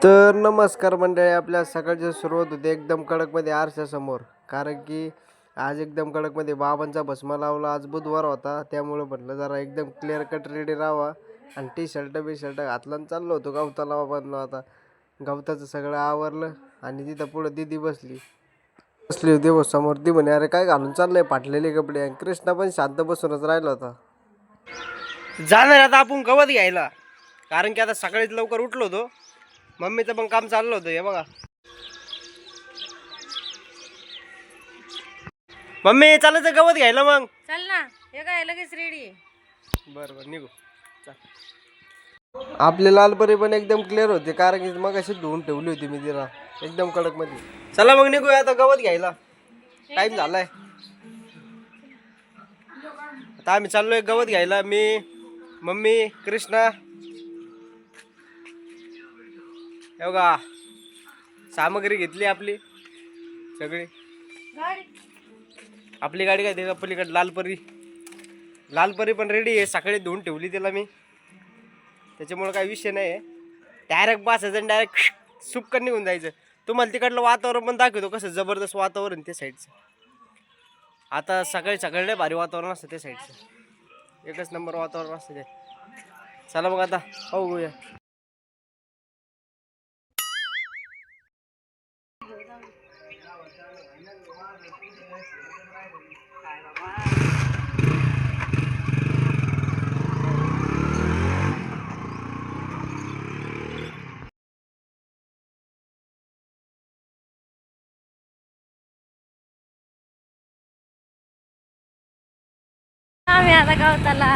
तर नमस्कार मंडळी, आपल्या सकाळची सुरुवात होते एकदम कडकमध्ये आरशासमोर. कारण की आज एकदम कडकमध्ये बाबांचा भस्मा लावला. आज बुधवार होता, त्यामुळे म्हटलं जरा एकदम क्लिअर कट रेडी राहावा. आणि टी शर्ट घातला आणि चाललो होतो गवताला. बनलो आता गवताचं सगळं आवरलं आणि तिथं पुढं दिदी बसली होती समोर. ती म्हणे अरे काय घालून चाललंय फाटलेले कपडे. आणि कृष्णा पण शांत बसूनच राहिला होता. जाणार आता आपण गवत घ्यायला, कारण की आता सकाळीच लवकर उठलो होतो. मम्मीचं पण काम चाललं होतं. हे बघा मम्मी, चालायचं गवत घ्यायला. मग चल ना, हे काय लगेच रेडी आहे. बरं निघू. आपले लालपरी पण एकदम क्लिअर होते, कारण की मग अशी धुवून ठेवली होती मी तिला एकदम कडक मध्ये. चला मग निघूया आता गवत घ्यायला, टाइम झालाय. आता आम्ही चाललोय गवत घ्यायला. मी, मम्मी, कृष्णा. हे बघा सामग्री घेतली आपली सगळी. आपली गाडी काय ते पलीकडे लालपरी पण रेडी आहे. सकाळी धुवून ठेवली तिला मी, त्याच्यामुळे काही विषय नाही आहे. डायरेक्ट बसायचं आणि डायरेक्ट सुपकन निघून जायचं. तुम्हाला तिकडलं वातावरण पण दाखवतो, कसं जबरदस्त वातावरण त्या साईडचं. आता सकाळी लय भारी वातावरण असतं त्या साईडचं. एकच नंबर वातावरण असतं ते. चला मग आता पाहूया. आम्ही आता गवताला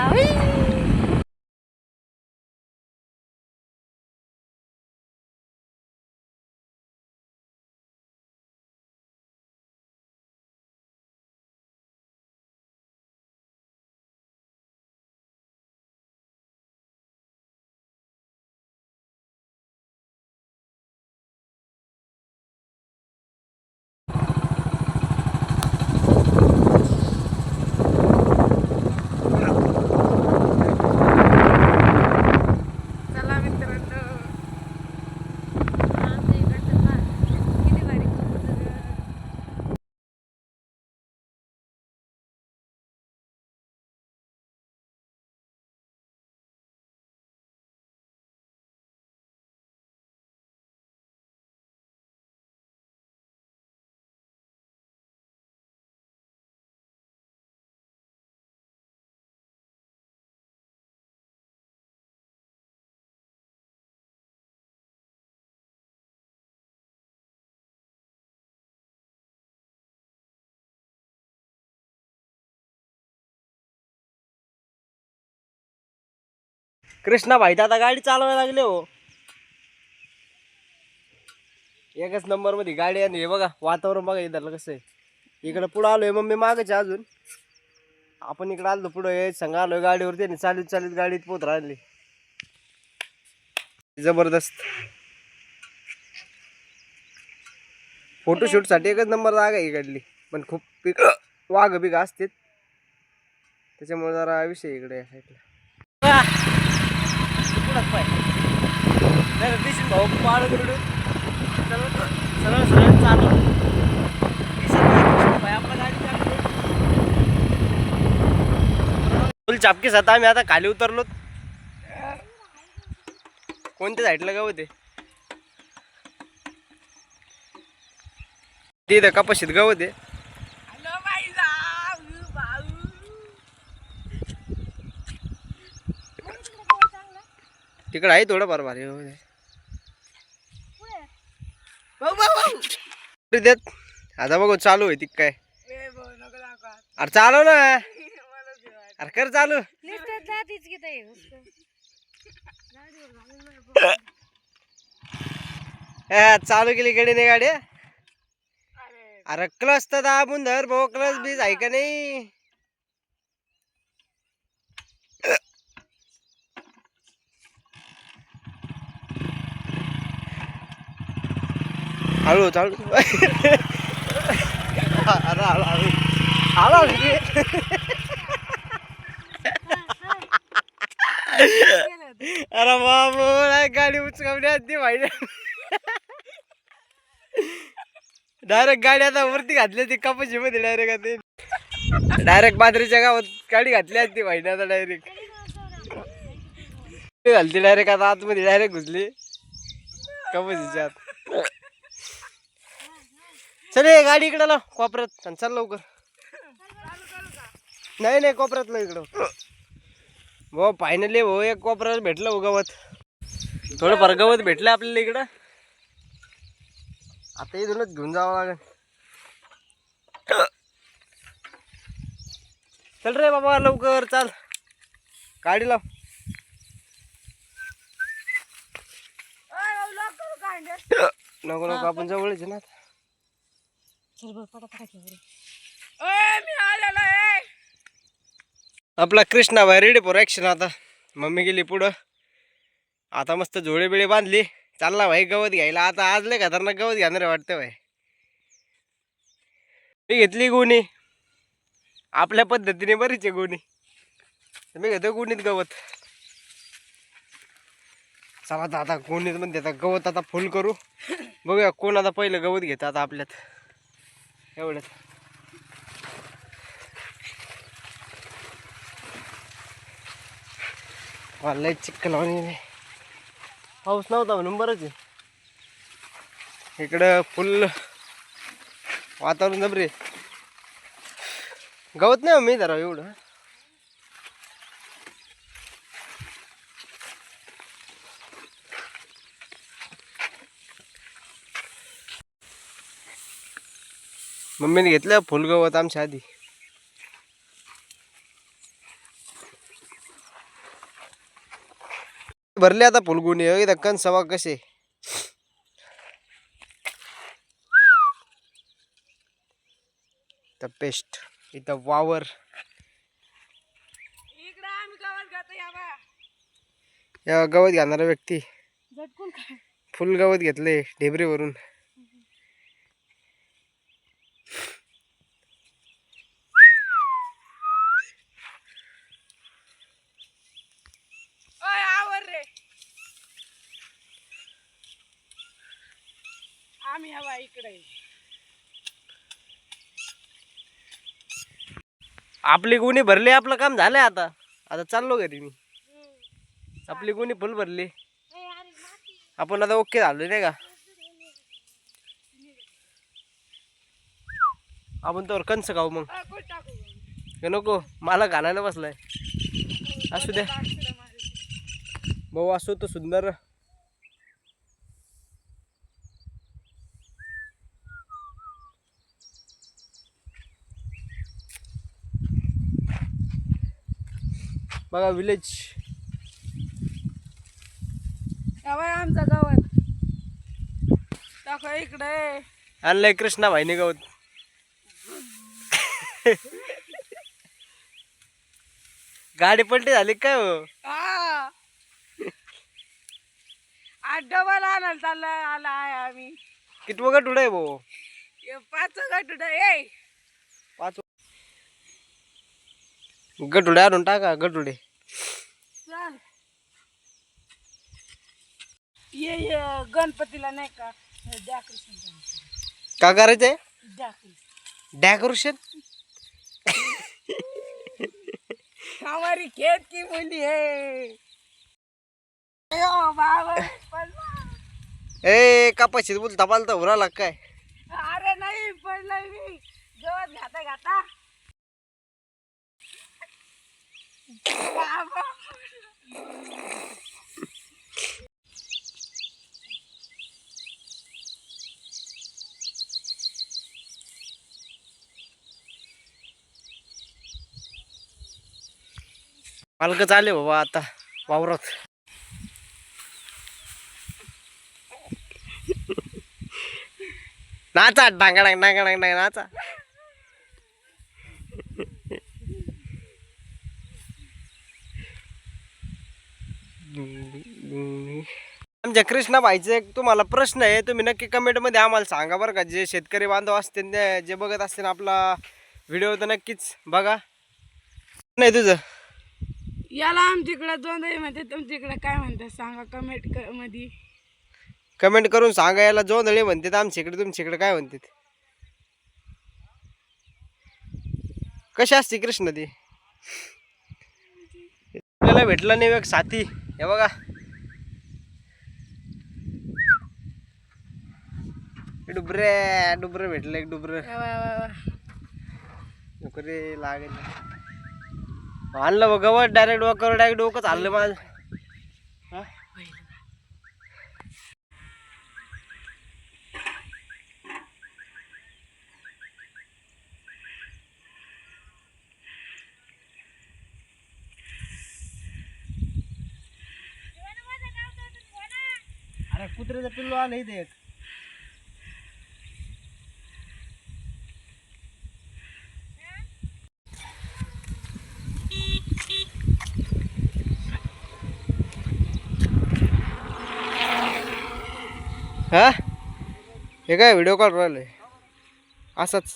कृष्णा भाई तर आता गाडी चालवायला लागले हो. एकच नंबर मध्ये गाडी. आणि हे बघा वातावरण बघा इथलं कसं आहे. इकडं पुढं आलोय, मम्मी मागच अजून. आपण इकडे आलो पुढे संघ आलोय गाडीवरती आणि चालीत गाडीत पोत राहिली. जबरदस्त फोटोशूट साठी एकच नंबर जागा इकडली. पण खूप वाघ बिघ असते, त्याच्यामुळे जरा विषय इकडे साईडला. भाऊ पाडून सरळ चालू फुल चापकीस. आता आम्ही आता खाली उतरलो. कोणत्या साईडला गाव होते तिथं कपाशीत गाव होते. तिकडे आहे थोडं फार भारी देत. आता बघू चालू आहे ती काय. अरे चालव ना, अरे कर चालू. चालू केली गाडीने गाडी. अरे क्लच तर दाबून धर भाऊ, क्लच बीज आहे का नाही. हळू चालू. अरे बाबू गाडी गाडी उचकावली ती माहिती डायरेक्ट गाडी आता वरती घातली ती कपाशी मध्ये डायरेक्ट आता डायरेक्ट बाजरीच्या गावात गाडी घातली आज ती माहिती आता डायरेक्ट घालती डायरेक्ट आता आतमध्ये डायरेक्ट घुसली कपाशीच्या आत. चल ये गाडी इकडं लाव कोपऱ्यात आणि चल लवकर. नाही नाही कोपऱ्यातलं इकडं भाऊ फायनली भाऊ एक कोपऱ्यात भेटलं भाऊ गवत. थोडंफार गवत भेटलं आपल्याला इकडं. आता इथूनच घेऊन जावं लागेल. चल रे बाबा लवकर चाल गाडी लाव. नको नको आपण जवळच आहे ना. आपला कृष्णा भाई रेडी फॉर ॲक्शन. आता मम्मी गेली पुढं. आता मस्त झोळे बिळे बांधली. चालला भाई गवत घ्यायला. आता आज लय खतरनाक गवत घेणार वाटतं भाई. मी घेतली गुणी आपल्या पद्धतीने बरीच आहे गुणी. मी घेतो गुणीत गवत. चला आता गुणीत मध्ये आता गवत आता फुल करू. बघूया कोण आता पहिलं गवत घेतं आता आपल्यात एवढ्यात. लय चिखल आणि पाऊस नव्हता म्हणून बरंच आहे. इकडं फुल वातावरण जबरे. गवत नाही मी जरा एवढं. मम्मीने घेतलं फुल गवत आमच्या आधी. भरले आता फुलगुणी. इथं कणसवा कसे तर पेस्ट इथं वावर. या गवत घेणारा व्यक्ती फुल गवत घेतले ढेबरीवरून. आम्ही हवा इकडे. आपली गुणी भरली. आपलं काम झालंय आता. आता चाललो घरी मी. आपली गुणी फुल भरली. आपण आता ओके झालो नाही का. आपण तर कंच खाऊ मग. नको मला घालायला बसलाय. असू द्या भाऊ असू तर सुंदर. बघा विलेज. आमचा गवत टाका इकडे. आणलंय कृष्णा भाईने गवत. गाडी पलटी झाली काय हो. आज डबल आणायला चाललाय. आला आहे आम्ही. किती वगैरे टुडे भाऊ. 5 गटुडा. ए 5 गटुडे आणून टाका. गटुडे चल ये गणपतीला नाही का डेकोरेशन का करायचंय. डेकोरेशन डेकोरेशन हमारी खेत की बोली है. बाबा ए कापाशीत बोलता पालता उराला काय. अरे नाही पडलंय मी गवत घाता घाता. बाबा मालक चाले बाबा आता वावरात. नाचा डांगडांग डांगडांग डांग नाचा. आमच्या कृष्णा भाईचा एक तुम्हाला प्रश्न आहे. तुम्ही नक्की कमेंटमध्ये आम्हाला सांगा बरं का. जे शेतकरी बांधव असतील जे बघत असतील आपला व्हिडिओ तर नक्कीच बघा. नाही तुझं याला आमच्याकडे जोंधळी म्हणते, तुमच्याकडे काय म्हणतात सांगा कमेंट मध्ये. कमेंट करून सांगा याला जोंधळे म्हणतात आमच्या इकडे, तुमच्या इकडे काय म्हणतात. कशी असते कृष्ण ती? आपल्याला भेटला नाही एक साथी. हे बघा डुबरे डुबरे भेटलं एक डुबर. नको रे लागेल. आणलं बघ गवत डायरेक्ट डोक्यावर डायरेक्ट डोकंच आणलं माझं. हा? अरे कुत्र्याचं पिल्लू आलं इथे एक. हा हे काय व्हिडिओ कॉल राहिलोय असंच.